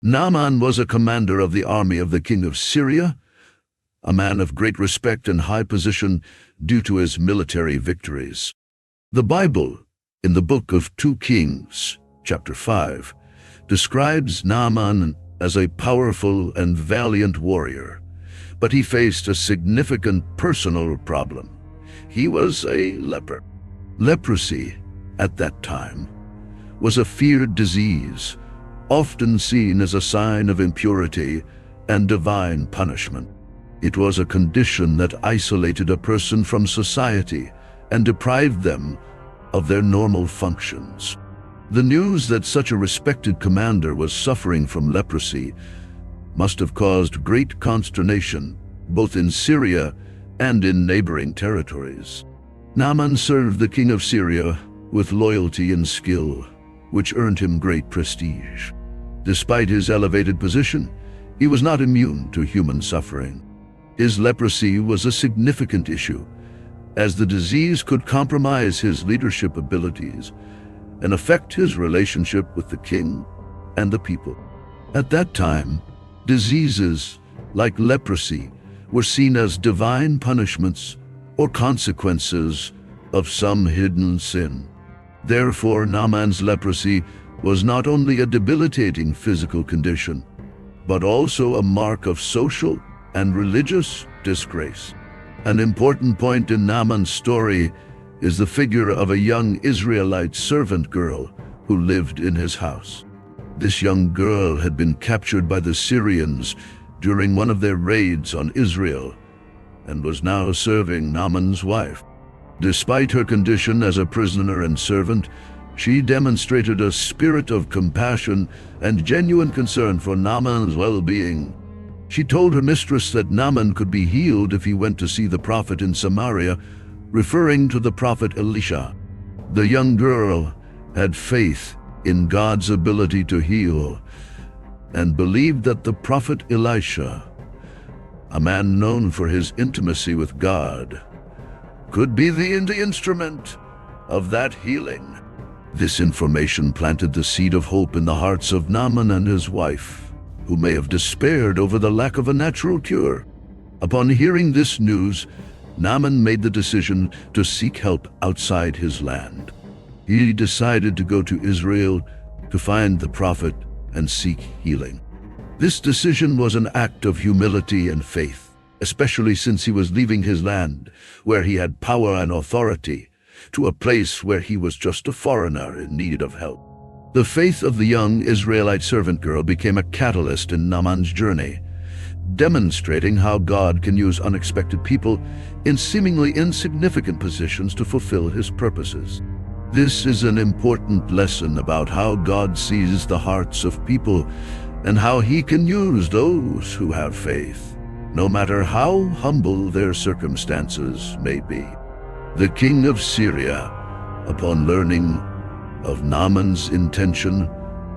Naaman was a commander of the army of the king of Syria, a man of great respect and high position due to his military victories. The Bible, in the book of 2 Kings, chapter 5, describes Naaman as a powerful and valiant warrior, but he faced a significant personal problem. He was a leper. Leprosy, at that time, was a feared disease, often seen as a sign of impurity and divine punishment. It was a condition that isolated a person from society and deprived them of their normal functions. The news that such a respected commander was suffering from leprosy must have caused great consternation, both in Syria and in neighboring territories. Naaman served the king of Syria with loyalty and skill, which earned him great prestige. Despite his elevated position, he was not immune to human suffering. His leprosy was a significant issue, as the disease could compromise his leadership abilities and affect his relationship with the king and the people. At that time, diseases like leprosy were seen as divine punishments or consequences of some hidden sin. Therefore, Naaman's leprosy was not only a debilitating physical condition, but also a mark of social and religious disgrace. An important point in Naaman's story is the figure of a young Israelite servant girl who lived in his house. This young girl had been captured by the Syrians during one of their raids on Israel and was now serving Naaman's wife. Despite her condition as a prisoner and servant, she demonstrated a spirit of compassion and genuine concern for Naaman's well-being. She told her mistress that Naaman could be healed if he went to see the prophet in Samaria, referring to the prophet Elisha. The young girl had faith in God's ability to heal and believed that the prophet Elisha, a man known for his intimacy with God, could be the instrument of that healing. This information planted the seed of hope in the hearts of Naaman and his wife, who may have despaired over the lack of a natural cure. Upon hearing this news, Naaman made the decision to seek help outside his land. He decided to go to Israel to find the prophet and seek healing. This decision was an act of humility and faith, especially since he was leaving his land, where he had power and authority, to a place where he was just a foreigner in need of help. The faith of the young Israelite servant girl became a catalyst in Naaman's journey, demonstrating how God can use unexpected people in seemingly insignificant positions to fulfill his purposes. This is an important lesson about how God sees the hearts of people and how he can use those who have faith, no matter how humble their circumstances may be. The king of Syria, upon learning of Naaman's intention,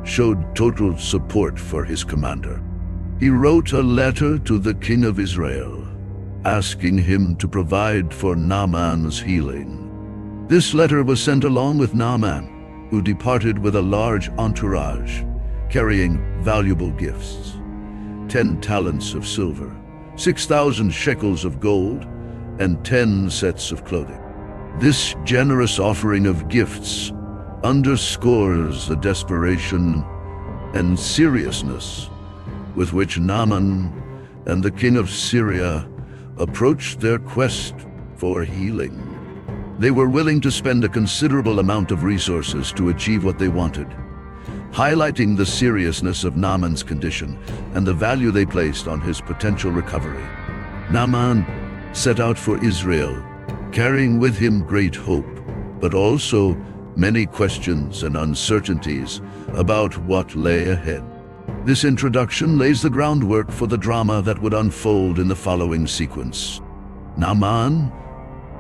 showed total support for his commander. He wrote a letter to the king of Israel, asking him to provide for Naaman's healing. This letter was sent along with Naaman, who departed with a large entourage, carrying valuable gifts: 10 talents of silver, 6,000 shekels of gold, and 10 sets of clothing. This generous offering of gifts underscores the desperation and seriousness with which Naaman and the king of Syria approached their quest for healing. They were willing to spend a considerable amount of resources to achieve what they wanted, highlighting the seriousness of Naaman's condition and the value they placed on his potential recovery. Naaman set out for Israel, carrying with him great hope, but also many questions and uncertainties about what lay ahead. This introduction lays the groundwork for the drama that would unfold in the following sequence. Naaman,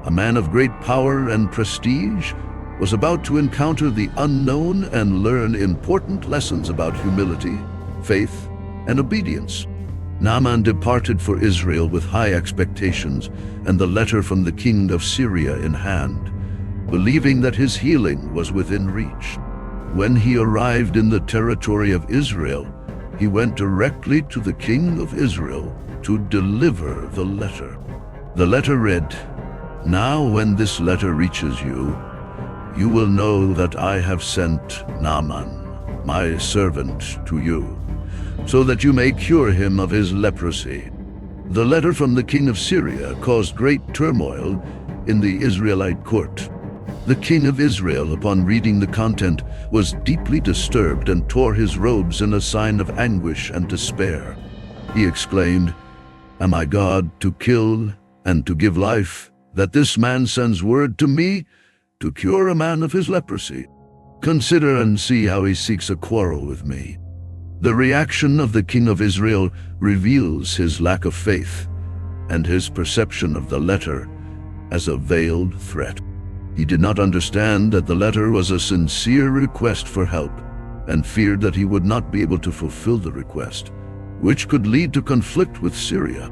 a man of great power and prestige, was about to encounter the unknown and learn important lessons about humility, faith, and obedience. Naaman departed for Israel with high expectations and the letter from the king of Syria in hand, believing that his healing was within reach. When he arrived in the territory of Israel, he went directly to the king of Israel to deliver the letter. The letter read, "Now when this letter reaches you, you will know that I have sent Naaman, my servant, to you, so that you may cure him of his leprosy." The letter from the king of Syria caused great turmoil in the Israelite court. The king of Israel, upon reading the content, was deeply disturbed and tore his robes in a sign of anguish and despair. He exclaimed, "Am I God to kill and to give life, that this man sends word to me to cure a man of his leprosy? Consider and see how he seeks a quarrel with me." The reaction of the king of Israel reveals his lack of faith and his perception of the letter as a veiled threat. He did not understand that the letter was a sincere request for help and feared that he would not be able to fulfill the request, which could lead to conflict with Syria.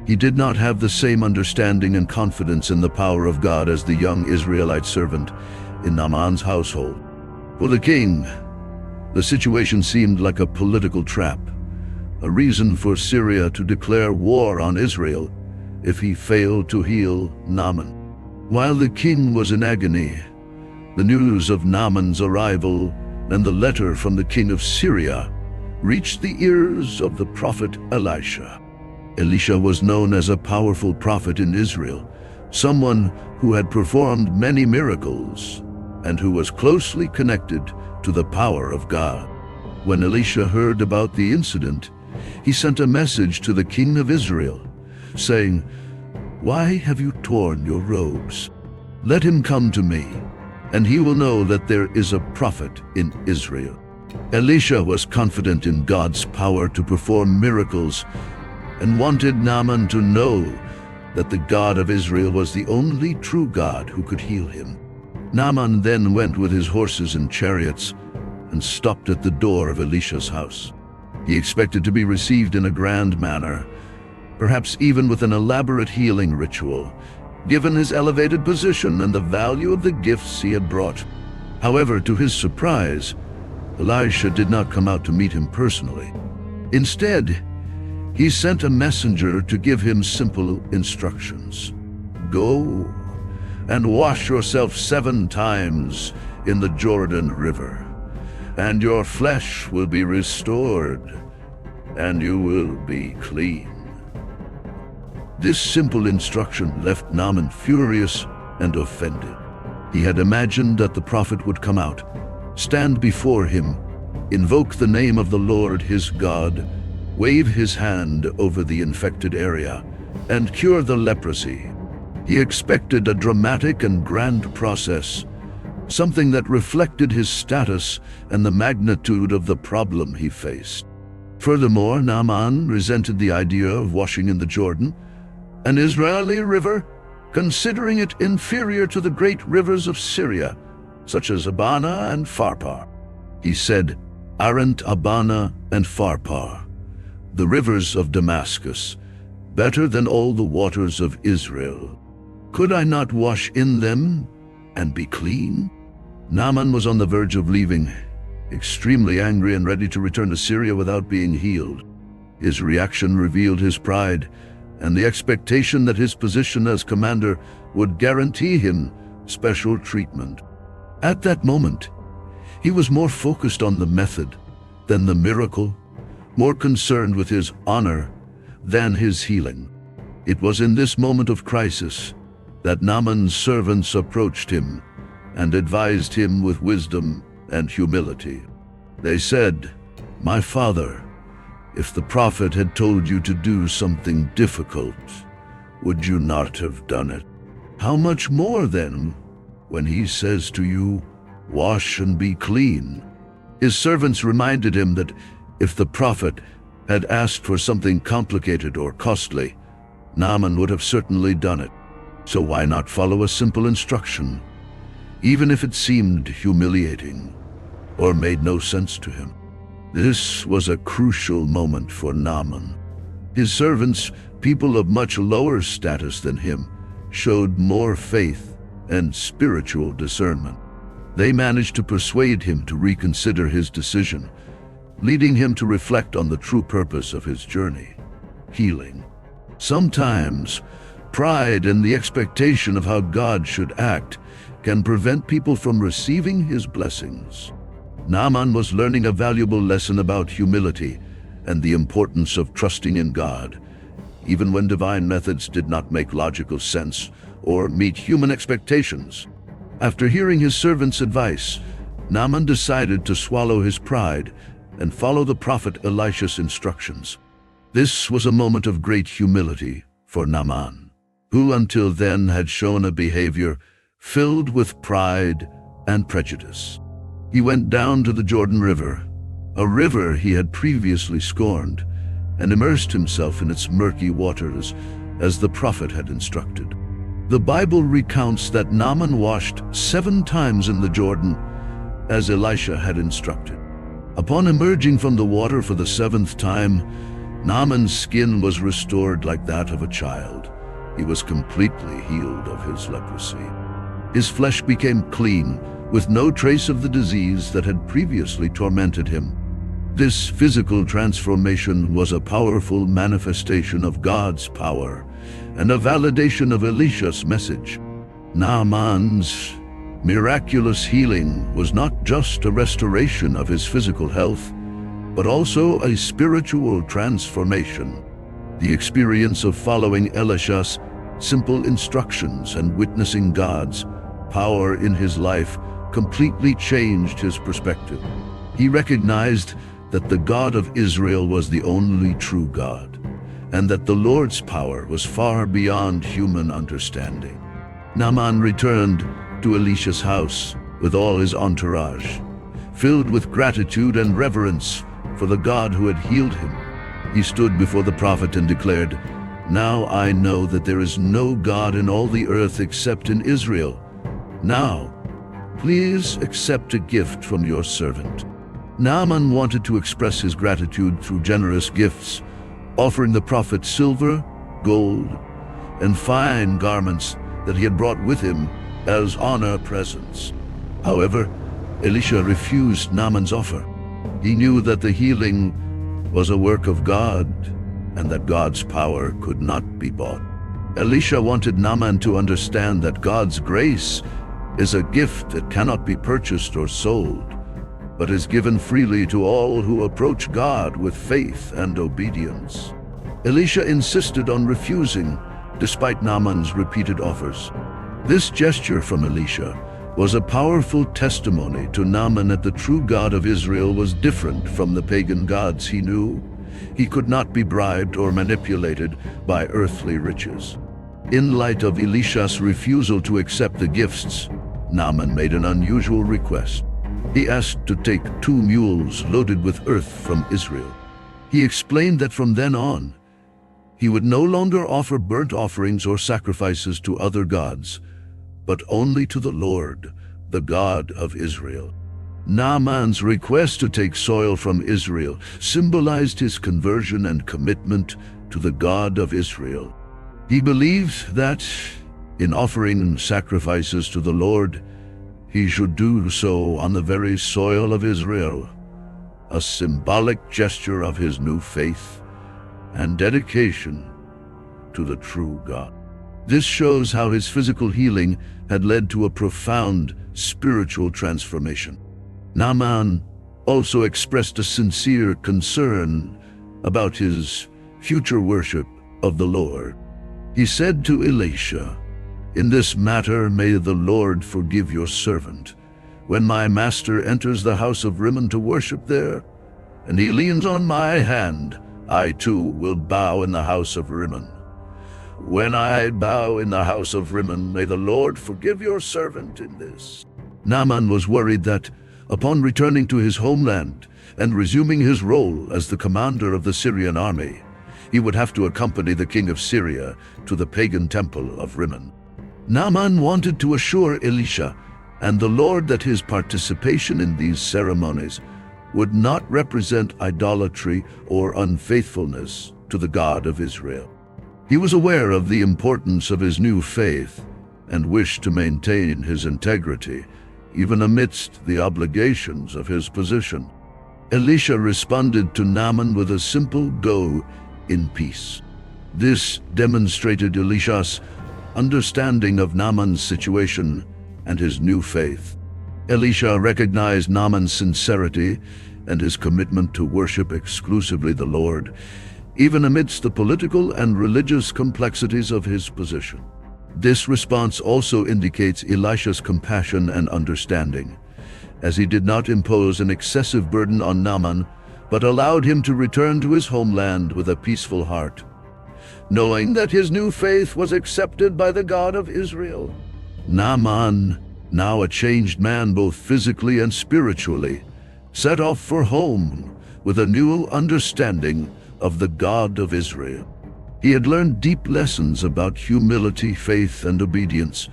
He did not have the same understanding and confidence in the power of God as the young Israelite servant in Naaman's household. For the king, the situation seemed like a political trap, a reason for Syria to declare war on Israel if he failed to heal Naaman. While the king was in agony, the news of Naaman's arrival and the letter from the king of Syria reached the ears of the prophet Elisha. Elisha was known as a powerful prophet in Israel, someone who had performed many miracles and who was closely connected to the power of God. When Elisha heard about the incident, he sent a message to the king of Israel, saying, "Why have you torn your robes? Let him come to me, and he will know that there is a prophet in Israel." Elisha was confident in God's power to perform miracles and wanted Naaman to know that the God of Israel was the only true God who could heal him. Naaman then went with his horses and chariots and stopped at the door of Elisha's house. He expected to be received in a grand manner, perhaps even with an elaborate healing ritual, given his elevated position and the value of the gifts he had brought. However, to his surprise, Elisha did not come out to meet him personally. Instead, he sent a messenger to give him simple instructions. "Go and wash yourself 7 times in the Jordan River, and your flesh will be restored, and you will be clean." This simple instruction left Naaman furious and offended. He had imagined that the prophet would come out, stand before him, invoke the name of the Lord his God, wave his hand over the infected area, and cure the leprosy. He expected a dramatic and grand process, something that reflected his status and the magnitude of the problem he faced. Furthermore, Naaman resented the idea of washing in the Jordan, an Israeli river, considering it inferior to the great rivers of Syria, such as Abana and Pharpar. He said, "Aren't Abana and Pharpar, the rivers of Damascus, better than all the waters of Israel? Could I not wash in them and be clean?" Naaman was on the verge of leaving, extremely angry and ready to return to Syria without being healed. His reaction revealed his pride and the expectation that his position as commander would guarantee him special treatment. At that moment, he was more focused on the method than the miracle, more concerned with his honor than his healing. It was in this moment of crisis that Naaman's servants approached him and advised him with wisdom and humility. They said, "My father, if the prophet had told you to do something difficult, would you not have done it? How much more then, when he says to you, 'Wash and be clean'?" His servants reminded him that if the prophet had asked for something complicated or costly, Naaman would have certainly done it. So why not follow a simple instruction, even if it seemed humiliating or made no sense to him? This was a crucial moment for Naaman. His servants, people of much lower status than him, showed more faith and spiritual discernment. They managed to persuade him to reconsider his decision, leading him to reflect on the true purpose of his journey: healing. Sometimes, pride and the expectation of how God should act can prevent people from receiving his blessings. Naaman was learning a valuable lesson about humility and the importance of trusting in God, even when divine methods did not make logical sense or meet human expectations. After hearing his servant's advice, Naaman decided to swallow his pride and follow the prophet Elisha's instructions. This was a moment of great humility for Naaman, who until then had shown a behavior filled with pride and prejudice. He went down to the Jordan River, a river he had previously scorned, and immersed himself in its murky waters as the prophet had instructed. The Bible recounts that Naaman washed 7 times in the Jordan, as Elisha had instructed. Upon emerging from the water for the 7th time, Naaman's skin was restored like that of a child. He was completely healed of his leprosy. His flesh became clean, with no trace of the disease that had previously tormented him. This physical transformation was a powerful manifestation of God's power and a validation of Elisha's message. Naaman's miraculous healing was not just a restoration of his physical health, but also a spiritual transformation. The experience of following Elisha's simple instructions and witnessing God's power in his life completely changed his perspective. He recognized that the God of Israel was the only true God, and that the Lord's power was far beyond human understanding. Naaman returned to Elisha's house with all his entourage, filled with gratitude and reverence for the God who had healed him. He stood before the prophet and declared, "Now I know that there is no God in all the earth except in Israel. Now, please accept a gift from your servant." Naaman wanted to express his gratitude through generous gifts, offering the prophet silver, gold, and fine garments that he had brought with him as honor presents. However, Elisha refused Naaman's offer. He knew that the healing was a work of God and that God's power could not be bought. Elisha wanted Naaman to understand that God's grace is a gift that cannot be purchased or sold, but is given freely to all who approach God with faith and obedience. Elisha insisted on refusing, despite Naaman's repeated offers. This gesture from Elisha was a powerful testimony to Naaman that the true God of Israel was different from the pagan gods he knew. He could not be bribed or manipulated by earthly riches. In light of Elisha's refusal to accept the gifts, Naaman made an unusual request. He asked to take 2 mules loaded with earth from Israel. He explained that from then on, he would no longer offer burnt offerings or sacrifices to other gods, but only to the Lord, the God of Israel. Naaman's request to take soil from Israel symbolized his conversion and commitment to the God of Israel. He believed that, in offering sacrifices to the Lord, he should do so on the very soil of Israel, a symbolic gesture of his new faith and dedication to the true God. This shows how his physical healing had led to a profound spiritual transformation. Naaman also expressed a sincere concern about his future worship of the Lord. He said to Elisha, "In this matter may the Lord forgive your servant. When my master enters the house of Rimmon to worship there, and he leans on my hand, I too will bow in the house of Rimmon. When I bow in the house of Rimmon, may the Lord forgive your servant in this." Naaman was worried that, upon returning to his homeland and resuming his role as the commander of the Syrian army, he would have to accompany the king of Syria to the pagan temple of Rimmon. Naaman wanted to assure Elisha and the Lord that his participation in these ceremonies would not represent idolatry or unfaithfulness to the God of Israel. He was aware of the importance of his new faith and wished to maintain his integrity, even amidst the obligations of his position. Elisha responded to Naaman with a simple "go in peace." This demonstrated Elisha's understanding of Naaman's situation and his new faith. Elisha recognized Naaman's sincerity and his commitment to worship exclusively the Lord, even amidst the political and religious complexities of his position. This response also indicates Elisha's compassion and understanding, as he did not impose an excessive burden on Naaman, but allowed him to return to his homeland with a peaceful heart, knowing that his new faith was accepted by the God of Israel. Naaman, now a changed man both physically and spiritually, set off for home with a new understanding of the God of Israel. He had learned deep lessons about humility, faith, and obedience,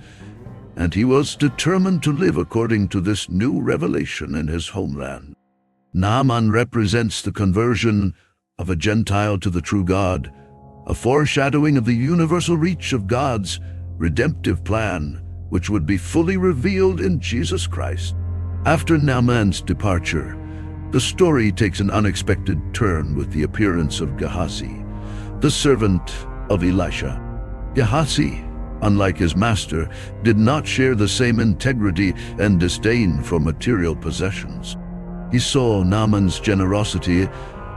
and he was determined to live according to this new revelation in his homeland. Naaman represents the conversion of a Gentile to the true God, a foreshadowing of the universal reach of God's redemptive plan, which would be fully revealed in Jesus Christ. After Naaman's departure, the story takes an unexpected turn with the appearance of Gehazi, the servant of Elisha. Gehazi, unlike his master, did not share the same integrity and disdain for material possessions. He saw Naaman's generosity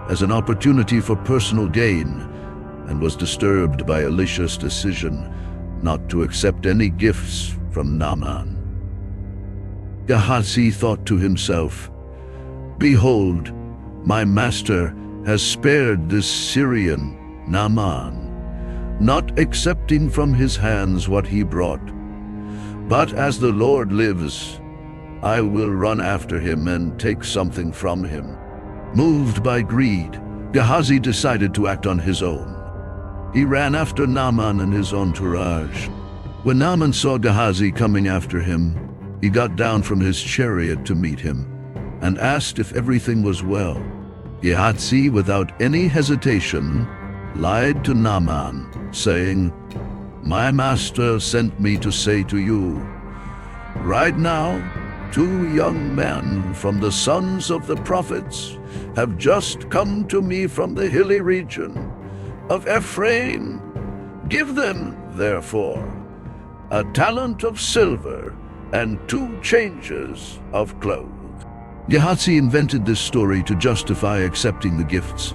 as an opportunity for personal gain and was disturbed by Elisha's decision not to accept any gifts from Naaman. Gehazi thought to himself, "Behold, my master has spared this Syrian Naaman, not accepting from his hands what he brought. But as the Lord lives, I will run after him and take something from him." Moved by greed, Gehazi decided to act on his own. He ran after Naaman and his entourage. When Naaman saw Gehazi coming after him, he got down from his chariot to meet him and asked if everything was well. Gehazi, without any hesitation, lied to Naaman, saying, "My master sent me to say to you, right now, 2 young men from the sons of the prophets have just come to me from the hilly region of Ephraim. Give them, therefore, a talent of silver and 2 changes of clothes." Gehazi invented this story to justify accepting the gifts,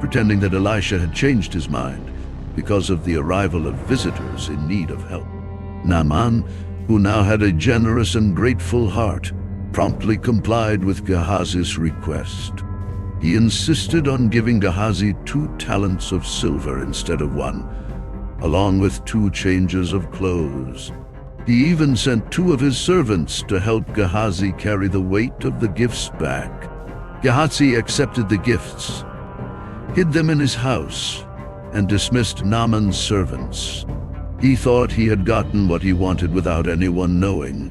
pretending that Elisha had changed his mind because of the arrival of visitors in need of help. Naaman, who now had a generous and grateful heart, promptly complied with Gehazi's request. He insisted on giving Gehazi 2 talents of silver instead of 1, along with 2 changes of clothes. He even sent 2 of his servants to help Gehazi carry the weight of the gifts back. Gehazi accepted the gifts, hid them in his house, and dismissed Naaman's servants. He thought he had gotten what he wanted without anyone knowing,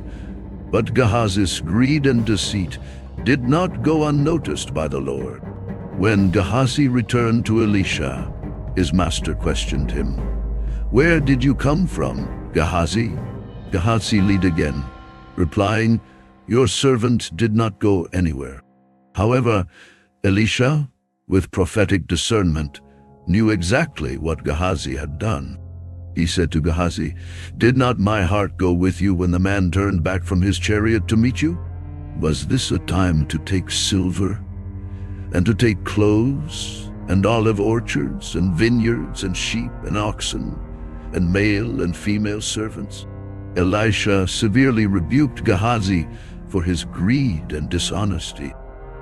but Gehazi's greed and deceit did not go unnoticed by the Lord. When Gehazi returned to Elisha, his master questioned him, "Where did you come from, Gehazi?" Gehazi lied again, replying, "Your servant did not go anywhere." However, Elisha, with prophetic discernment, knew exactly what Gehazi had done. He said to Gehazi, "Did not my heart go with you when the man turned back from his chariot to meet you? Was this a time to take silver, and to take clothes, and olive orchards, and vineyards, and sheep, and oxen, and male and female servants?" Elisha severely rebuked Gehazi for his greed and dishonesty.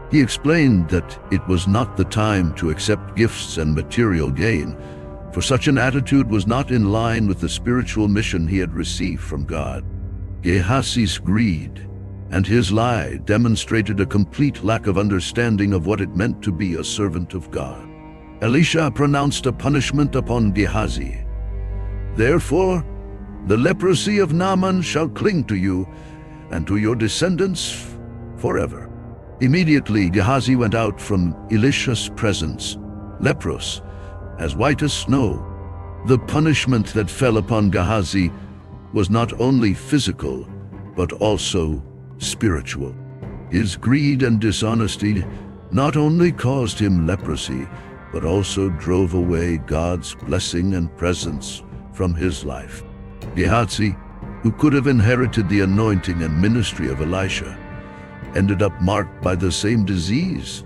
He explained that it was not the time to accept gifts and material gain, for such an attitude was not in line with the spiritual mission he had received from God. Gehazi's greed and his lie demonstrated a complete lack of understanding of what it meant to be a servant of God. Elisha pronounced a punishment upon Gehazi. "Therefore, the leprosy of Naaman shall cling to you and to your descendants forever." Immediately Gehazi went out from Elisha's presence, leprous, as white as snow. The punishment that fell upon Gehazi was not only physical, but also spiritual. His greed and dishonesty not only caused him leprosy, but also drove away God's blessing and presence from his life. Gehazi, who could have inherited the anointing and ministry of Elisha, ended up marked by the same disease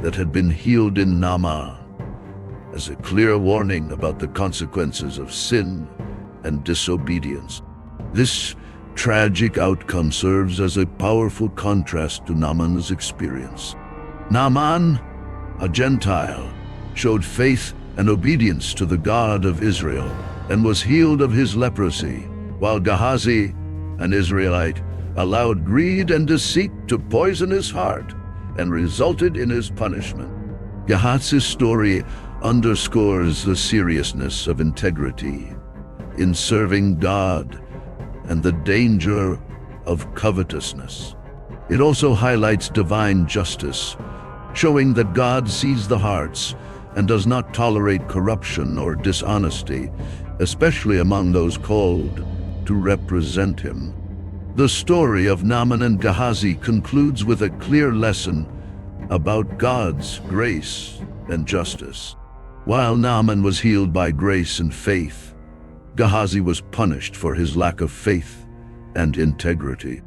that had been healed in Naaman, as a clear warning about the consequences of sin and disobedience. This tragic outcome serves as a powerful contrast to Naaman's experience. Naaman, a Gentile, showed faith and obedience to the God of Israel and was healed of his leprosy, while Gehazi, an Israelite, allowed greed and deceit to poison his heart and resulted in his punishment. Gehazi's story underscores the seriousness of integrity in serving God and the danger of covetousness. It also highlights divine justice, showing that God sees the hearts and does not tolerate corruption or dishonesty, especially among those called to represent him. The story of Naaman and Gehazi concludes with a clear lesson about God's grace and justice. While Naaman was healed by grace and faith, Gehazi was punished for his lack of faith and integrity.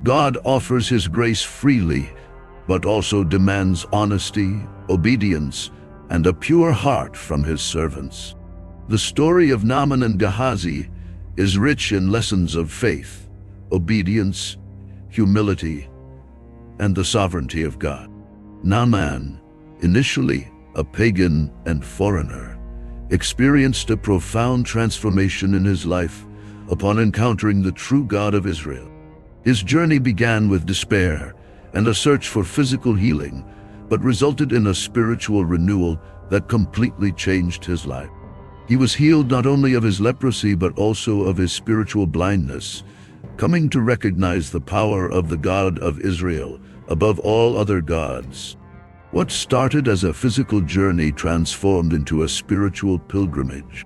God offers his grace freely, but also demands honesty, obedience, and a pure heart from his servants. The story of Naaman and Gehazi is rich in lessons of faith, obedience, humility, and the sovereignty of God. Naaman, initially a pagan and foreigner, experienced a profound transformation in his life upon encountering the true God of Israel. His journey began with despair and a search for physical healing, but resulted in a spiritual renewal that completely changed his life. He was healed not only of his leprosy but also of his spiritual blindness, coming to recognize the power of the God of Israel above all other gods. What started as a physical journey transformed into a spiritual pilgrimage.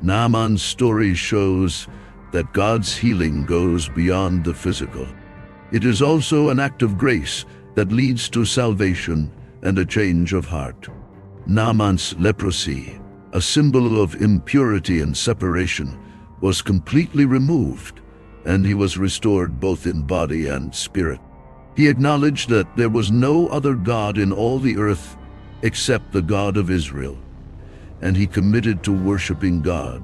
Naaman's story shows that God's healing goes beyond the physical. It is also an act of grace that leads to salvation and a change of heart. Naaman's leprosy, a symbol of impurity and separation, was completely removed, and he was restored both in body and spirit. He acknowledged that there was no other God in all the earth except the God of Israel, and he committed to worshiping God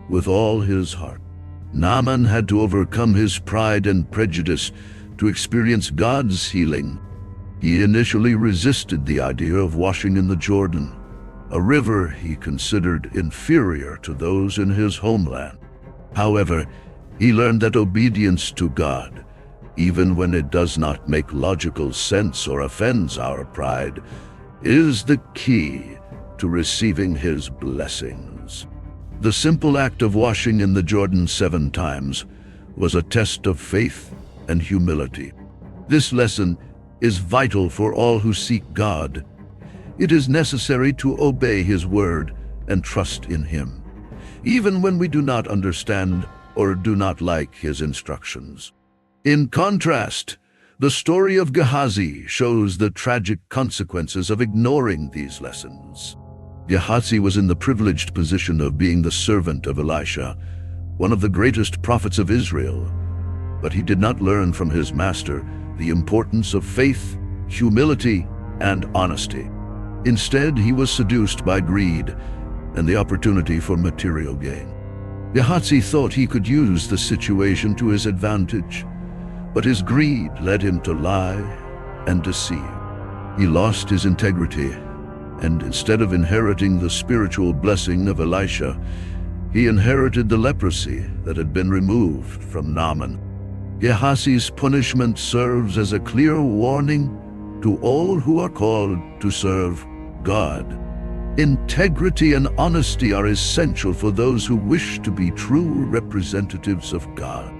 with all his heart. Naaman had to overcome his pride and prejudice to experience God's healing. He initially resisted the idea of washing in the Jordan, a river he considered inferior to those in his homeland. However, he learned that obedience to God, even when it does not make logical sense or offends our pride, is the key to receiving his blessings. The simple act of washing in the Jordan 7 times was a test of faith and humility. This lesson is vital for all who seek God. It is necessary to obey His word and trust in Him, even when we do not understand or do not like His instructions. In contrast, the story of Gehazi shows the tragic consequences of ignoring these lessons. Gehazi was in the privileged position of being the servant of Elisha, one of the greatest prophets of Israel, but he did not learn from his master the importance of faith, humility, and honesty. Instead, he was seduced by greed and the opportunity for material gain. Gehazi thought he could use the situation to his advantage, but his greed led him to lie and deceive. He lost his integrity, and instead of inheriting the spiritual blessing of Elisha, he inherited the leprosy that had been removed from Naaman. Gehazi's punishment serves as a clear warning to all who are called to serve God. Integrity and honesty are essential for those who wish to be true representatives of God.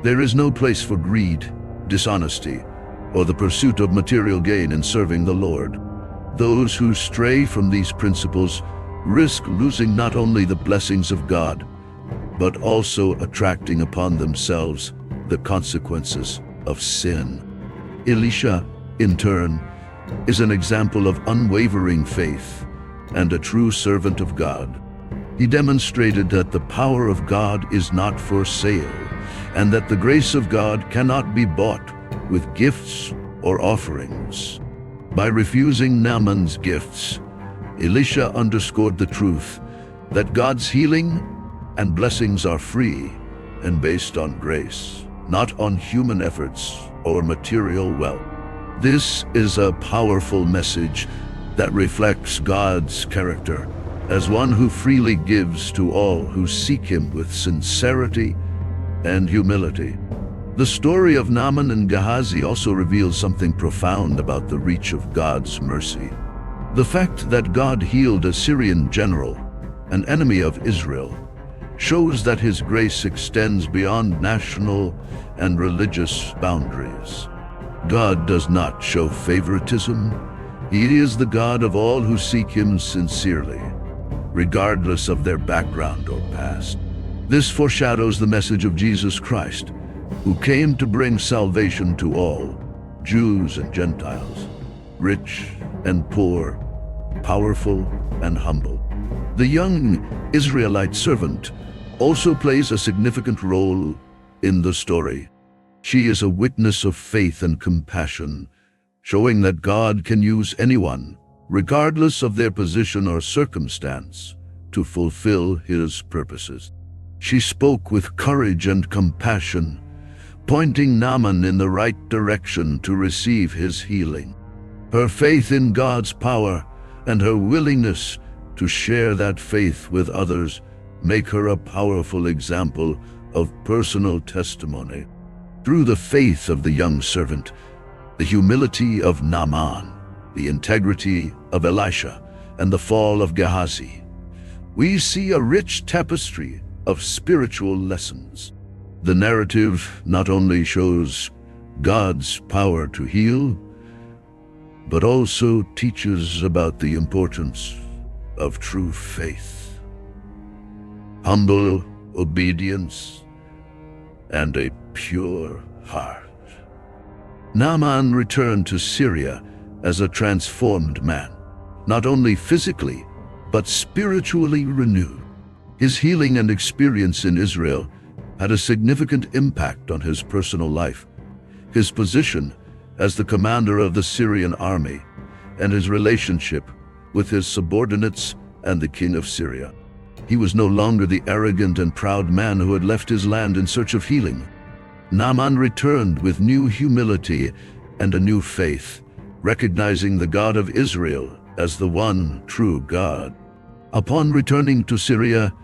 There is no place for greed, dishonesty, or the pursuit of material gain in serving the Lord. Those who stray from these principles risk losing not only the blessings of God, but also attracting upon themselves the consequences of sin. Elisha, in turn, is an example of unwavering faith and a true servant of God. He demonstrated that the power of God is not for sale, and that the grace of God cannot be bought with gifts or offerings. By refusing Naaman's gifts, Elisha underscored the truth that God's healing and blessings are free and based on grace, not on human efforts or material wealth. This is a powerful message that reflects God's character as one who freely gives to all who seek him with sincerity and humility. The story of Naaman and Gehazi also reveals something profound about the reach of God's mercy. The fact that God healed a Syrian general, an enemy of Israel, shows that his grace extends beyond national and religious boundaries. God does not show favoritism. He is the God of all who seek him sincerely, regardless of their background or past. This foreshadows the message of Jesus Christ, who came to bring salvation to all, Jews and Gentiles, rich and poor, powerful and humble. The young Israelite servant also plays a significant role in the story. She is a witness of faith and compassion, showing that God can use anyone, regardless of their position or circumstance, to fulfill his purposes. She spoke with courage and compassion, pointing Naaman in the right direction to receive his healing. Her faith in God's power and her willingness to share that faith with others make her a powerful example of personal testimony. Through the faith of the young servant, the humility of Naaman, the integrity of Elisha, and the fall of Gehazi, we see a rich tapestry of spiritual lessons. The narrative not only shows God's power to heal, but also teaches about the importance of true faith, humble obedience, and a pure heart. Naaman returned to Syria as a transformed man, not only physically, but spiritually renewed. His healing and experience in Israel had a significant impact on his personal life. His position as the commander of the Syrian army and his relationship with his subordinates and the king of Syria. He was no longer the arrogant and proud man who had left his land in search of healing. Naaman returned with new humility and a new faith, recognizing the God of Israel as the one true God. Upon returning to Syria,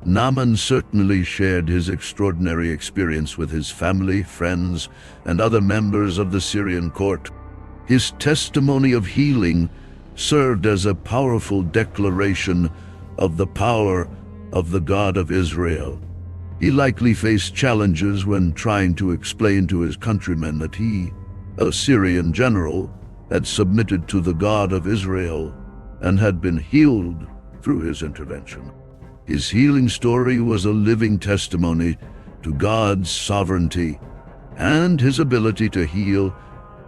Naaman certainly shared his extraordinary experience with his family, friends, and other members of the Syrian court. His testimony of healing served as a powerful declaration of the power of the God of Israel. He likely faced challenges when trying to explain to his countrymen that he, a Syrian general, had submitted to the God of Israel and had been healed through his intervention. His healing story was a living testimony to God's sovereignty and his ability to heal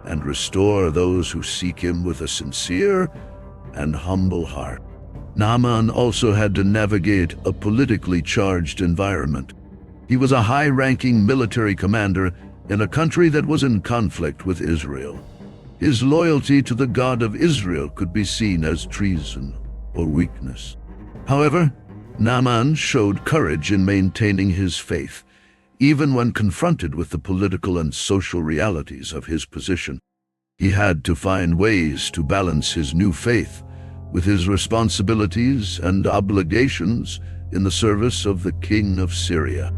and restore those who seek him with a sincere and humble heart. Naaman also had to navigate a politically charged environment. He was a high-ranking military commander in a country that was in conflict with Israel. His loyalty to the God of Israel could be seen as treason or weakness. However, Naaman showed courage in maintaining his faith, even when confronted with the political and social realities of his position. He had to find ways to balance his new faith with his responsibilities and obligations in the service of the king of Syria.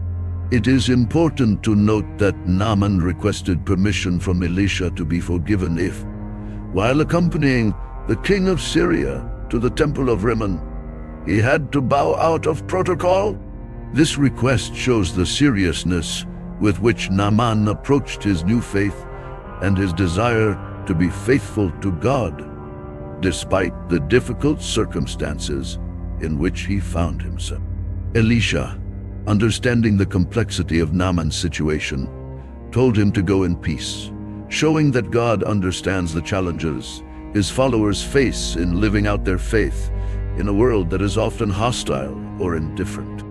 It is important to note that Naaman requested permission from Elisha to be forgiven if, while accompanying the king of Syria to the temple of Rimmon, he had to bow out of protocol. This request shows the seriousness with which Naaman approached his new faith and his desire to be faithful to God, despite the difficult circumstances in which he found himself. Elisha, understanding the complexity of Naaman's situation, told him to go in peace, showing that God understands the challenges his followers face in living out their faith in a world that is often hostile or indifferent.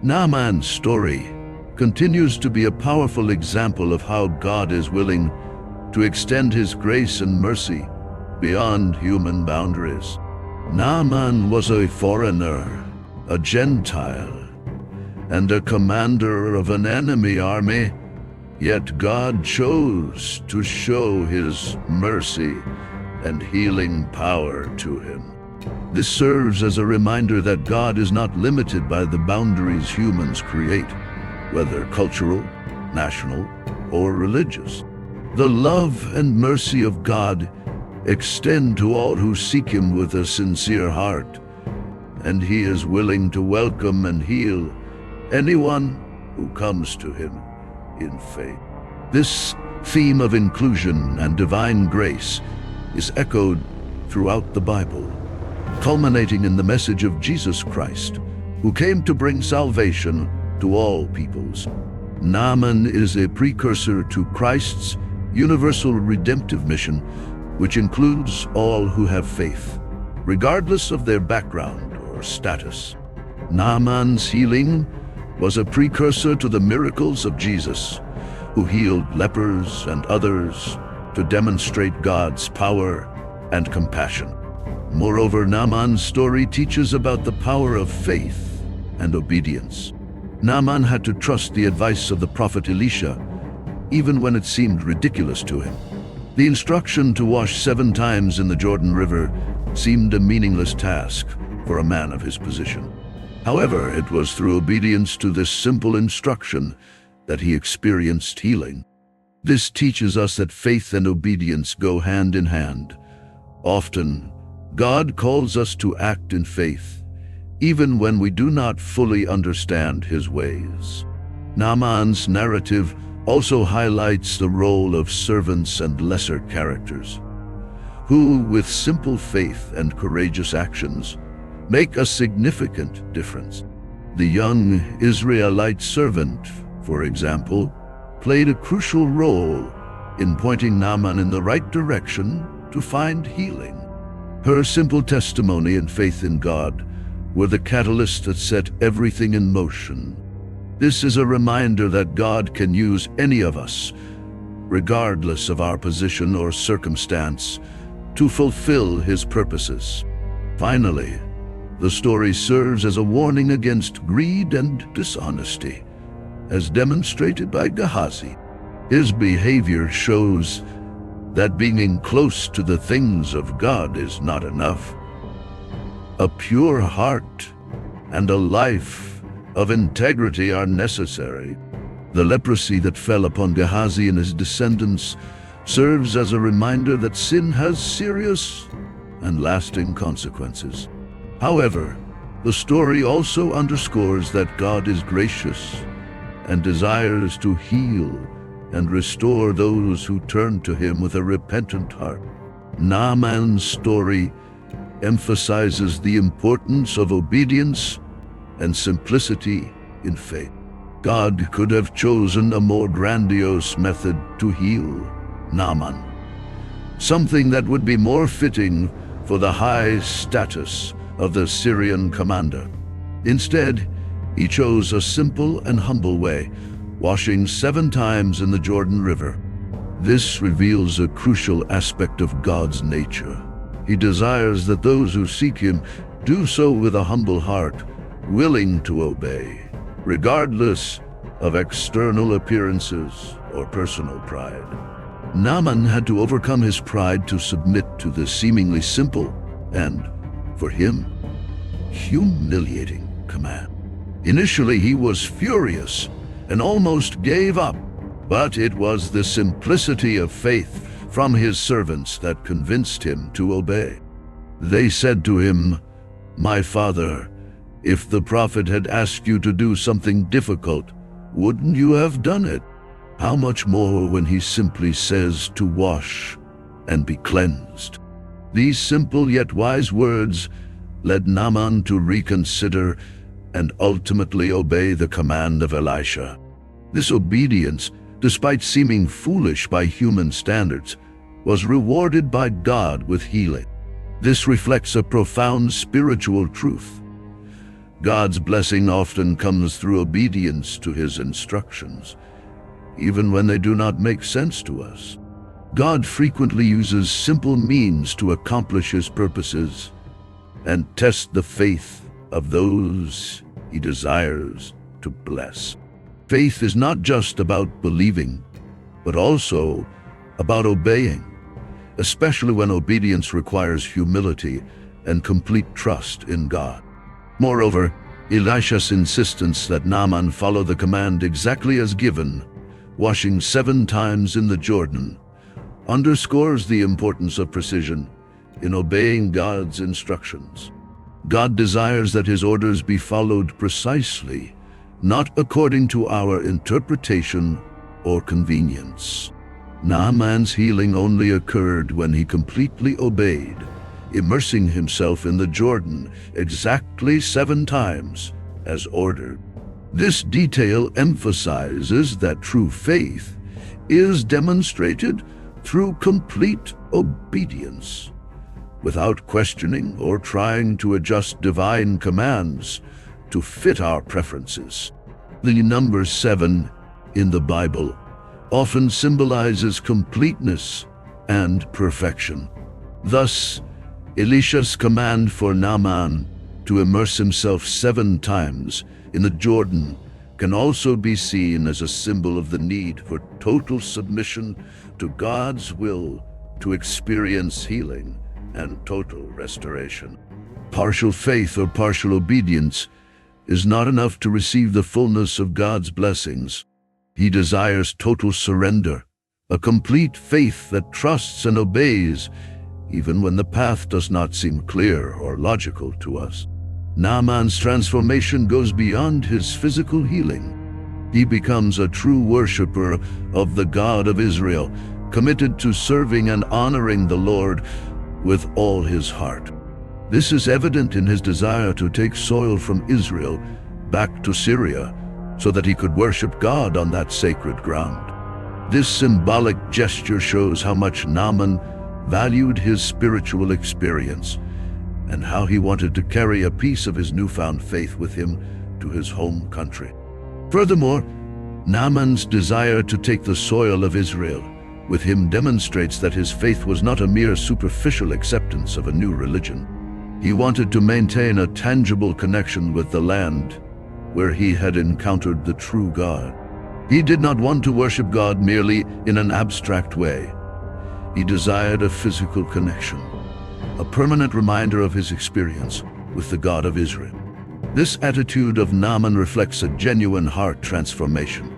Naaman's story continues to be a powerful example of how God is willing to extend his grace and mercy beyond human boundaries. Naaman was a foreigner, a Gentile, and a commander of an enemy army, yet God chose to show his mercy and healing power to him. This serves as a reminder that God is not limited by the boundaries humans create, whether cultural, national, or religious. The love and mercy of God extend to all who seek him with a sincere heart, and he is willing to welcome and heal anyone who comes to him in faith. This theme of inclusion and divine grace is echoed throughout the Bible, culminating in the message of Jesus Christ, who came to bring salvation to all peoples. Naaman is a precursor to Christ's universal redemptive mission, which includes all who have faith, regardless of their background or status. Naaman's healing was a precursor to the miracles of Jesus, who healed lepers and others to demonstrate God's power and compassion. Moreover, Naaman's story teaches about the power of faith and obedience. Naaman had to trust the advice of the prophet Elisha, even when it seemed ridiculous to him. The instruction to wash 7 times in the Jordan River seemed a meaningless task for a man of his position. However, it was through obedience to this simple instruction that he experienced healing. This teaches us that faith and obedience go hand in hand. Often, God calls us to act in faith, even when we do not fully understand his ways. Naaman's narrative also highlights the role of servants and lesser characters, who, with simple faith and courageous actions, make a significant difference. The young Israelite servant, for example, played a crucial role in pointing Naaman in the right direction to find healing. Her simple testimony and faith in God were the catalyst that set everything in motion. This is a reminder that God can use any of us, regardless of our position or circumstance, to fulfill his purposes. Finally, the story serves as a warning against greed and dishonesty, as demonstrated by Gehazi. His behavior shows that being close to the things of God is not enough. A pure heart and a life of integrity are necessary. The leprosy that fell upon Gehazi and his descendants serves as a reminder that sin has serious and lasting consequences. However, the story also underscores that God is gracious and desires to heal and restore those who turn to him with a repentant heart. Naaman's story emphasizes the importance of obedience and simplicity in faith. God could have chosen a more grandiose method to heal Naaman, something that would be more fitting for the high status of the Syrian commander. Instead, he chose a simple and humble way, washing 7 times in the Jordan River. This reveals a crucial aspect of God's nature. He desires that those who seek him do so with a humble heart, willing to obey, regardless of external appearances or personal pride. Naaman had to overcome his pride to submit to this seemingly simple and, for him, humiliating command. Initially, he was furious and almost gave up, but it was the simplicity of faith from his servants that convinced him to obey. They said to him, "My father, if the prophet had asked you to do something difficult, wouldn't you have done it? How much more when he simply says to wash and be cleansed?" These simple yet wise words led Naaman to reconsider and ultimately obey the command of Elisha. This obedience, despite seeming foolish by human standards, was rewarded by God with healing. This reflects a profound spiritual truth. God's blessing often comes through obedience to His instructions, even when they do not make sense to us. God frequently uses simple means to accomplish His purposes and test the faith of those He desires to bless. Faith is not just about believing, but also about obeying, especially when obedience requires humility and complete trust in God. Moreover, Elisha's insistence that Naaman follow the command exactly as given, washing 7 times in the Jordan, underscores the importance of precision in obeying God's instructions. God desires that His orders be followed precisely, not according to our interpretation or convenience. Naaman's healing only occurred when he completely obeyed, immersing himself in the Jordan exactly 7 times as ordered. This detail emphasizes that true faith is demonstrated through complete obedience, without questioning or trying to adjust divine commands to fit our preferences. The number 7 in the Bible often symbolizes completeness and perfection. Thus, Elisha's command for Naaman to immerse himself 7 times in the Jordan can also be seen as a symbol of the need for total submission to God's will to experience healing and total restoration. Partial faith or partial obedience is not enough to receive the fullness of God's blessings. He desires total surrender, a complete faith that trusts and obeys even when the path does not seem clear or logical to us. Naaman's transformation goes beyond his physical healing. He becomes a true worshiper of the God of Israel, committed to serving and honoring the Lord with all his heart. This is evident in his desire to take soil from Israel back to Syria so that he could worship God on that sacred ground. This symbolic gesture shows how much Naaman valued his spiritual experience and how he wanted to carry a piece of his newfound faith with him to his home country. Furthermore, Naaman's desire to take the soil of Israel with him demonstrates that his faith was not a mere superficial acceptance of a new religion. He wanted to maintain a tangible connection with the land where he had encountered the true God. He did not want to worship God merely in an abstract way. He desired a physical connection, a permanent reminder of his experience with the God of Israel. This attitude of Naaman reflects a genuine heart transformation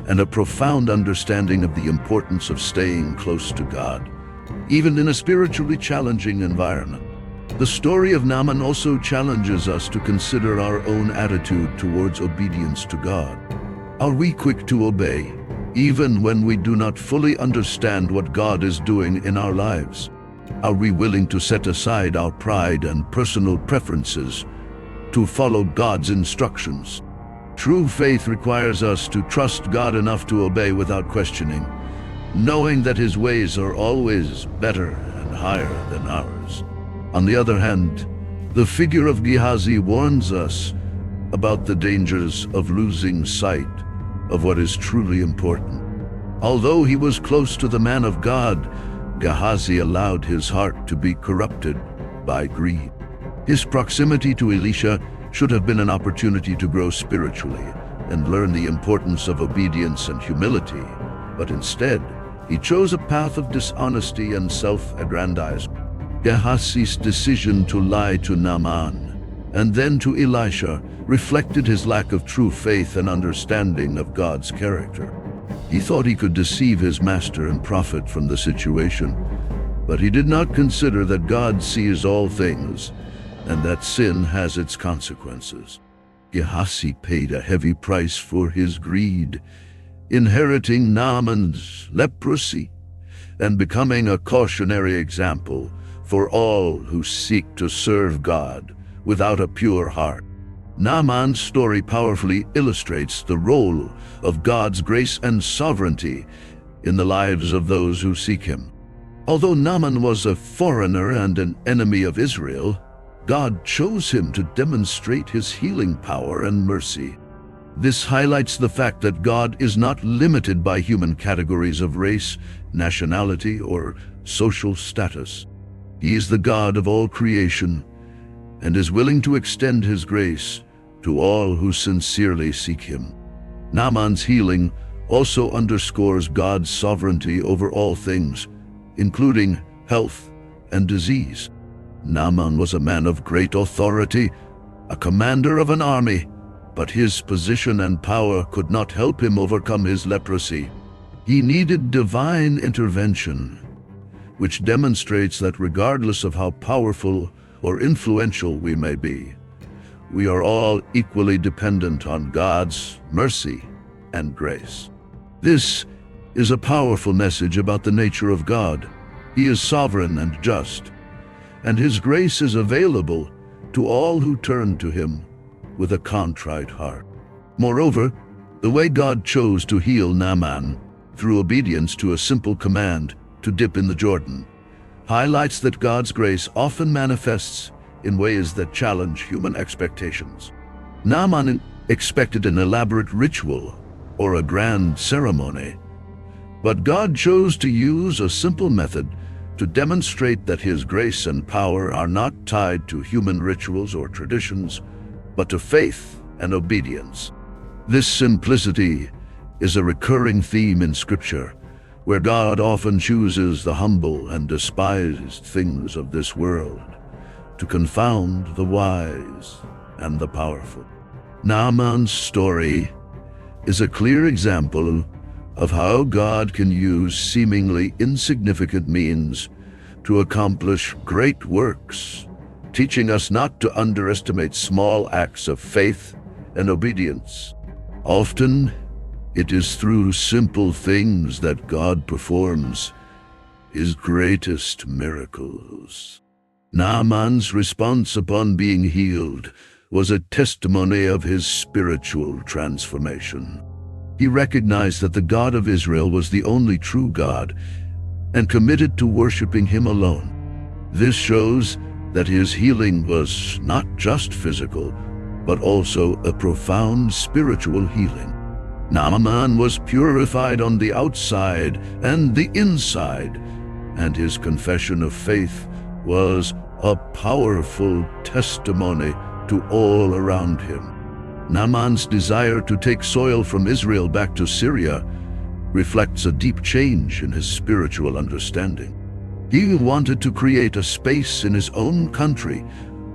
and a profound understanding of the importance of staying close to God, even in a spiritually challenging environment. The story of Naaman also challenges us to consider our own attitude towards obedience to God. Are we quick to obey, even when we do not fully understand what God is doing in our lives? Are we willing to set aside our pride and personal preferences to follow God's instructions? True faith requires us to trust God enough to obey without questioning, knowing that His ways are always better and higher than ours. On the other hand, the figure of Gehazi warns us about the dangers of losing sight of what is truly important. Although he was close to the man of God, Gehazi allowed his heart to be corrupted by greed. His proximity to Elisha should have been an opportunity to grow spiritually and learn the importance of obedience and humility, but instead, he chose a path of dishonesty and self-aggrandizement. Gehazi's decision to lie to Naaman and then to Elisha reflected his lack of true faith and understanding of God's character. He thought he could deceive his master and profit from the situation, but he did not consider that God sees all things and that sin has its consequences. Gehazi paid a heavy price for his greed, inheriting Naaman's leprosy and becoming a cautionary example for all who seek to serve God without a pure heart. Naaman's story powerfully illustrates the role of God's grace and sovereignty in the lives of those who seek Him. Although Naaman was a foreigner and an enemy of Israel, God chose him to demonstrate his healing power and mercy. This highlights the fact that God is not limited by human categories of race, nationality, or social status. He is the God of all creation and is willing to extend his grace to all who sincerely seek him. Naaman's healing also underscores God's sovereignty over all things, including health and disease. Naaman was a man of great authority, a commander of an army, but his position and power could not help him overcome his leprosy. He needed divine intervention, which demonstrates that regardless of how powerful or influential we may be, we are all equally dependent on God's mercy and grace. This is a powerful message about the nature of God. He is sovereign and just, and his grace is available to all who turn to him with a contrite heart. Moreover, the way God chose to heal Naaman through obedience to a simple command to dip in the Jordan highlights that God's grace often manifests in ways that challenge human expectations. Naaman expected an elaborate ritual or a grand ceremony, but God chose to use a simple method to demonstrate that his grace and power are not tied to human rituals or traditions, but to faith and obedience. This simplicity is a recurring theme in Scripture, where God often chooses the humble and despised things of this world to confound the wise and the powerful. Naaman's story is a clear example of how God can use seemingly insignificant means to accomplish great works, teaching us not to underestimate small acts of faith and obedience. Often, it is through simple things that God performs his greatest miracles. Naaman's response upon being healed was a testimony of his spiritual transformation. He recognized that the God of Israel was the only true God and committed to worshiping him alone. This shows that his healing was not just physical, but also a profound spiritual healing. Naaman was purified on the outside and the inside, and his confession of faith was a powerful testimony to all around him. Naaman's desire to take soil from Israel back to Syria reflects a deep change in his spiritual understanding. He wanted to create a space in his own country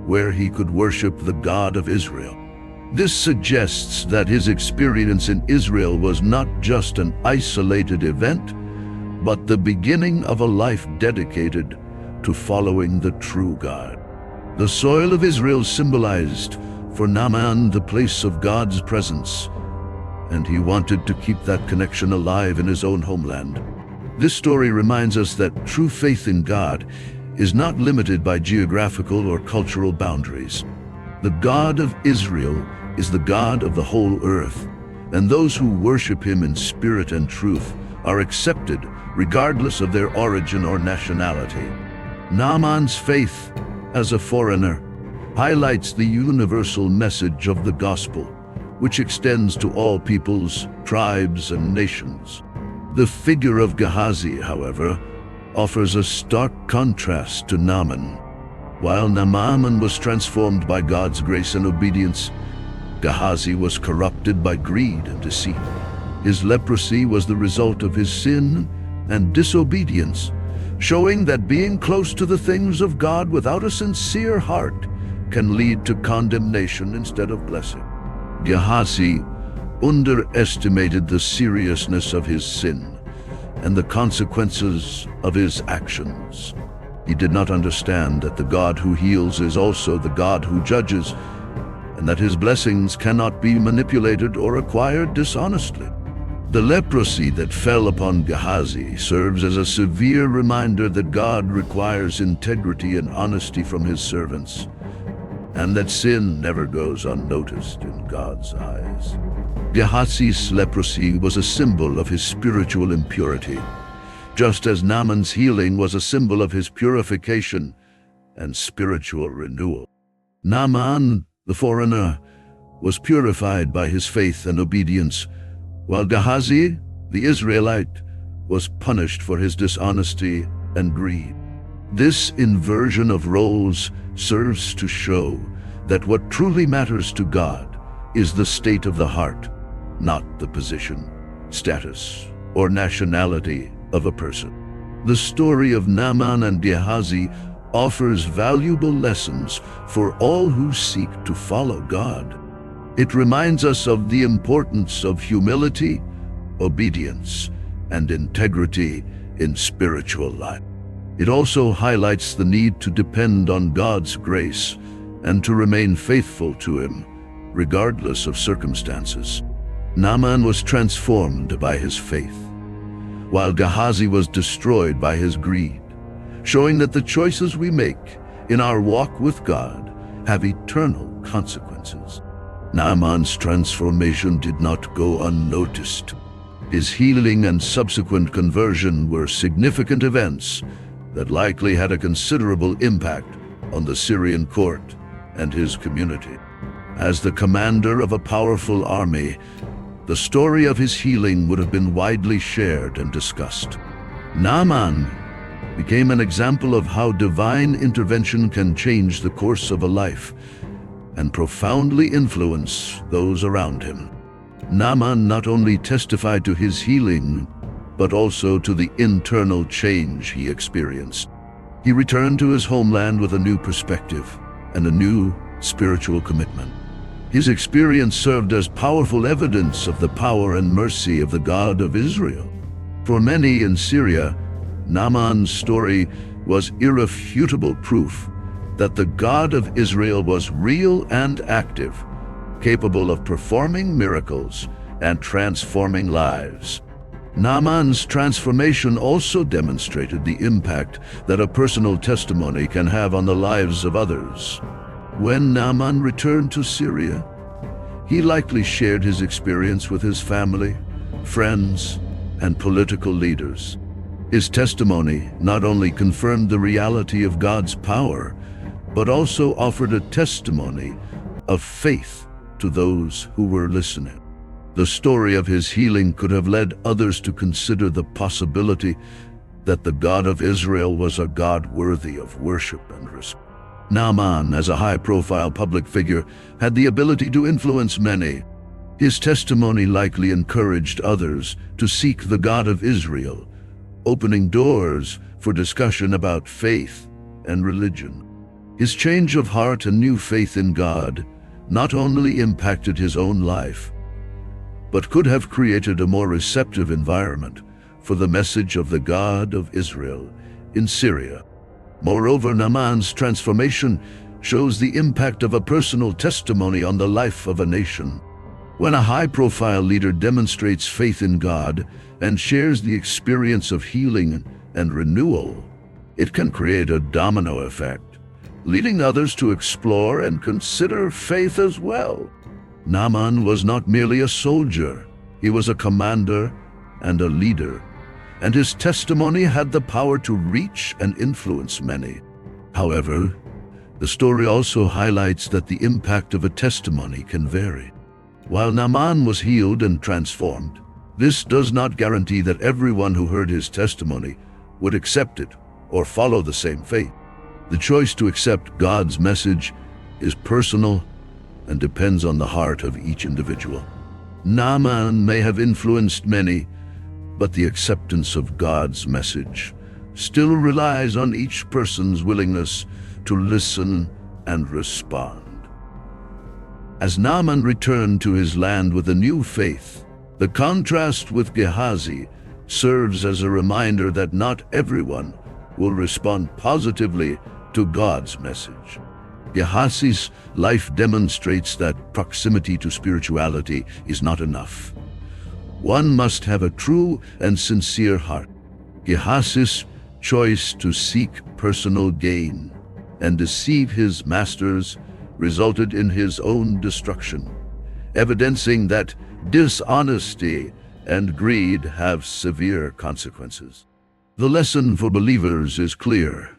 where he could worship the God of Israel. This suggests that his experience in Israel was not just an isolated event, but the beginning of a life dedicated to following the true God. The soil of Israel symbolized for Naaman the place of God's presence, and he wanted to keep that connection alive in his own homeland. This story reminds us that true faith in God is not limited by geographical or cultural boundaries. The God of Israel is the God of the whole earth, and those who worship him in spirit and truth are accepted regardless of their origin or nationality. Naaman's faith as a foreigner highlights the universal message of the gospel, which extends to all peoples, tribes, and nations. The figure of Gehazi, however, offers a stark contrast to Naaman. While Naaman was transformed by God's grace and obedience, Gehazi was corrupted by greed and deceit. His leprosy was the result of his sin and disobedience, showing that being close to the things of God without a sincere heart can lead to condemnation instead of blessing. Gehazi underestimated the seriousness of his sin and the consequences of his actions. He did not understand that the God who heals is also the God who judges, and that his blessings cannot be manipulated or acquired dishonestly. The leprosy that fell upon Gehazi serves as a severe reminder that God requires integrity and honesty from his servants, and that sin never goes unnoticed in God's eyes. Gehazi's leprosy was a symbol of his spiritual impurity. just as Naaman's healing was a symbol of his purification and spiritual renewal. Naaman, the foreigner, was purified by his faith and obedience, while Gehazi, the Israelite, was punished for his dishonesty and greed. This inversion of roles serves to show that what truly matters to God is the state of the heart, not the position, status, or nationality of a person. The story of Naaman and Gehazi offers valuable lessons for all who seek to follow God. It reminds us of the importance of humility, obedience, and integrity in spiritual life. It also highlights the need to depend on God's grace and to remain faithful to Him, regardless of circumstances. Naaman was transformed by his faith, while Gehazi was destroyed by his greed, showing that the choices we make in our walk with God have eternal consequences. Naaman's transformation did not go unnoticed. His healing and subsequent conversion were significant events that likely had a considerable impact on the Syrian court and his community. As the commander of a powerful army, the story of his healing would have been widely shared and discussed. Naaman became an example of how divine intervention can change the course of a life and profoundly influence those around him. Naaman not only testified to his healing, but also to the internal change he experienced. He returned to his homeland with a new perspective and a new spiritual commitment. His experience served as powerful evidence of the power and mercy of the God of Israel. For many in Syria, Naaman's story was irrefutable proof that the God of Israel was real and active, capable of performing miracles and transforming lives. Naaman's transformation also demonstrated the impact that a personal testimony can have on the lives of others. When Naaman returned to Syria, he likely shared his experience with his family, friends, and political leaders. His testimony not only confirmed the reality of God's power, but also offered a testimony of faith to those who were listening. The story of his healing could have led others to consider the possibility that the God of Israel was a God worthy of worship and respect. Naaman, as a high-profile public figure, had the ability to influence many. His testimony likely encouraged others to seek the God of Israel, opening doors for discussion about faith and religion. His change of heart and new faith in God not only impacted his own life, but could have created a more receptive environment for the message of the God of Israel in Syria. Moreover, Naaman's transformation shows the impact of a personal testimony on the life of a nation. When a high-profile leader demonstrates faith in God and shares the experience of healing and renewal, it can create a domino effect, leading others to explore and consider faith as well. Naaman was not merely a soldier, he was a commander and a leader, and his testimony had the power to reach and influence many. However, the story also highlights that the impact of a testimony can vary. While Naaman was healed and transformed, this does not guarantee that everyone who heard his testimony would accept it or follow the same faith. The choice to accept God's message is personal and depends on the heart of each individual. Naaman may have influenced many, but the acceptance of God's message still relies on each person's willingness to listen and respond. As Naaman returned to his land with a new faith, the contrast with Gehazi serves as a reminder that not everyone will respond positively to God's message. Gehazi's life demonstrates that proximity to spirituality is not enough. One must have a true and sincere heart. Gehazi's choice to seek personal gain and deceive his masters resulted in his own destruction, evidencing that dishonesty and greed have severe consequences. The lesson for believers is clear.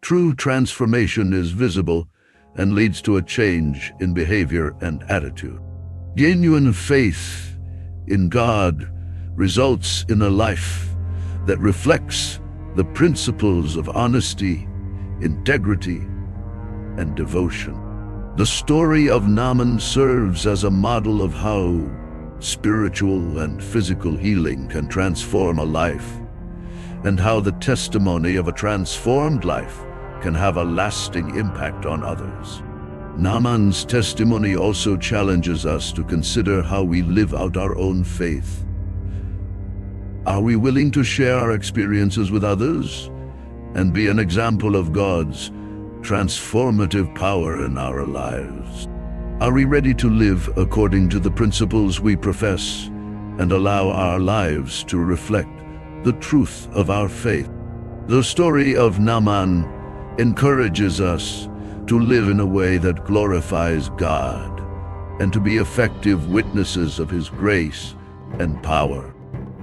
True transformation is visible and leads to a change in behavior and attitude. Genuine faith in God results in a life that reflects the principles of honesty, integrity, and devotion. The story of Naaman serves as a model of how spiritual and physical healing can transform a life, and how the testimony of a transformed life can have a lasting impact on others. Naaman's testimony also challenges us to consider how we live out our own faith. Are we willing to share our experiences with others and be an example of God's transformative power in our lives? Are we ready to live according to the principles we profess and allow our lives to reflect the truth of our faith? The story of Naaman encourages us to live in a way that glorifies God and to be effective witnesses of His grace and power.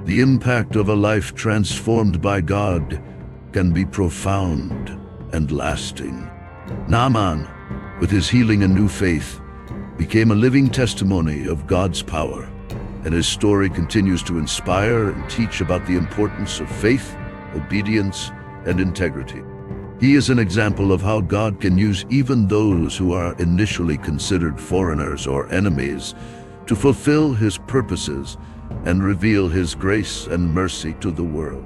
The impact of a life transformed by God can be profound and lasting. Naaman, with his healing and new faith, became a living testimony of God's power, and his story continues to inspire and teach about the importance of faith, obedience, and integrity. He is an example of how God can use even those who are initially considered foreigners or enemies to fulfill His purposes and reveal His grace and mercy to the world.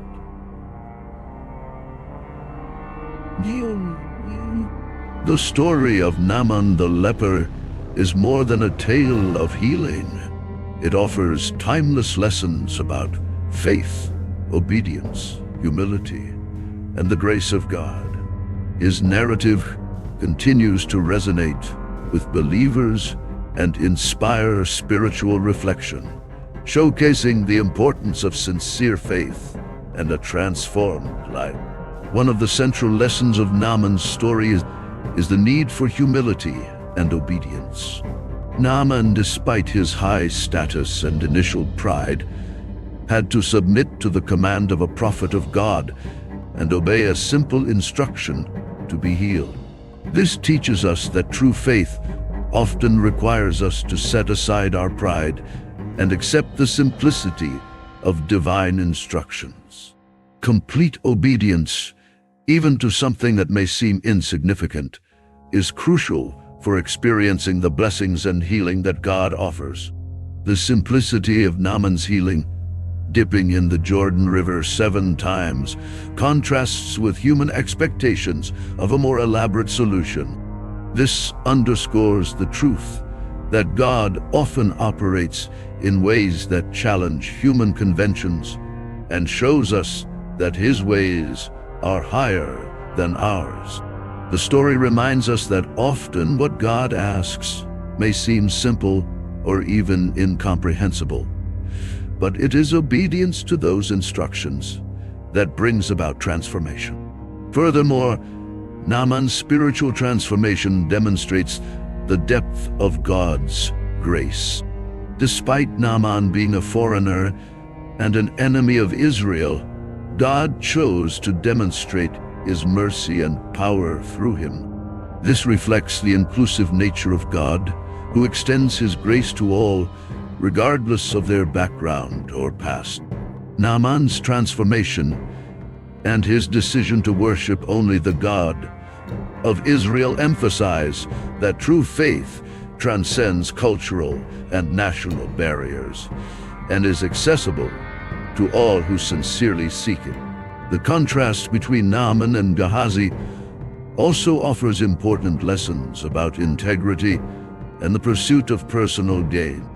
The story of Naaman the leper is more than a tale of healing. It offers timeless lessons about faith, obedience, humility, and the grace of God. His narrative continues to resonate with believers and inspire spiritual reflection, showcasing the importance of sincere faith and a transformed life. One of the central lessons of Naaman's story is the need for humility and obedience. Naaman, despite his high status and initial pride, had to submit to the command of a prophet of God and obey a simple instruction to be healed. This teaches us that true faith often requires us to set aside our pride and accept the simplicity of divine instructions. Complete obedience, even to something that may seem insignificant, is crucial for experiencing the blessings and healing that God offers. The simplicity of Naaman's healing, dipping in the Jordan River 7 times, contrasts with human expectations of a more elaborate solution. This underscores the truth that God often operates in ways that challenge human conventions and shows us that His ways are higher than ours. The story reminds us that often what God asks may seem simple or even incomprehensible, but it is obedience to those instructions that brings about transformation. Furthermore, Naaman's spiritual transformation demonstrates the depth of God's grace. Despite Naaman being a foreigner and an enemy of Israel, God chose to demonstrate His mercy and power through him. This reflects the inclusive nature of God, who extends His grace to all, regardless of their background or past. Naaman's transformation and his decision to worship only the God of Israel emphasize that true faith transcends cultural and national barriers and is accessible to all who sincerely seek it. The contrast between Naaman and Gehazi also offers important lessons about integrity and the pursuit of personal gain.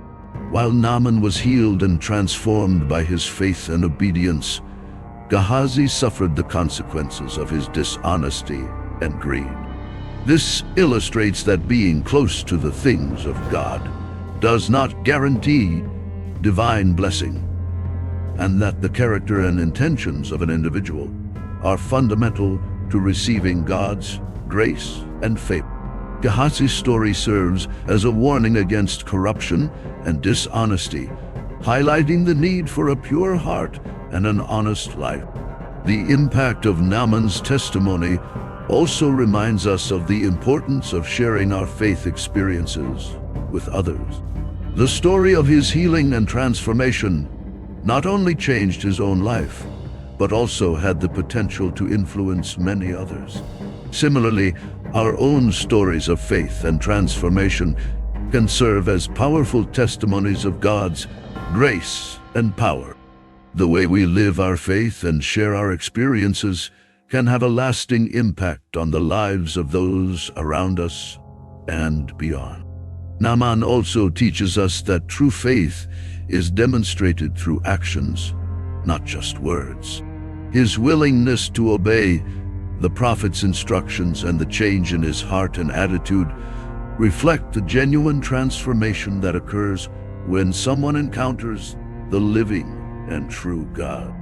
While Naaman was healed and transformed by his faith and obedience, Gehazi suffered the consequences of his dishonesty and greed. This illustrates that being close to the things of God does not guarantee divine blessing, and that the character and intentions of an individual are fundamental to receiving God's grace and favor. Gehazi's story serves as a warning against corruption and dishonesty, highlighting the need for a pure heart and an honest life. The impact of Naaman's testimony also reminds us of the importance of sharing our faith experiences with others. The story of his healing and transformation not only changed his own life, but also had the potential to influence many others. Similarly, our own stories of faith and transformation can serve as powerful testimonies of God's grace and power. The way we live our faith and share our experiences can have a lasting impact on the lives of those around us and beyond. Naaman also teaches us that true faith is demonstrated through actions, not just words. His willingness to obey the prophet's instructions and the change in his heart and attitude reflect the genuine transformation that occurs when someone encounters the living and true God.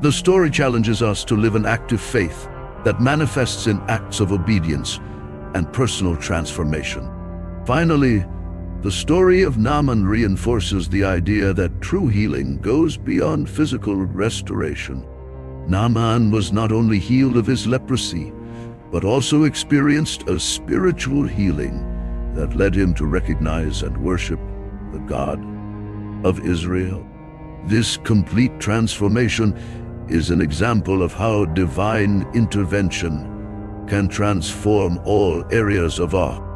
The story challenges us to live an active faith that manifests in acts of obedience and personal transformation. Finally, the story of Naaman reinforces the idea that true healing goes beyond physical restoration. Naaman was not only healed of his leprosy, but also experienced a spiritual healing that led him to recognize and worship the God of Israel. This complete transformation is an example of how divine intervention can transform all areas of our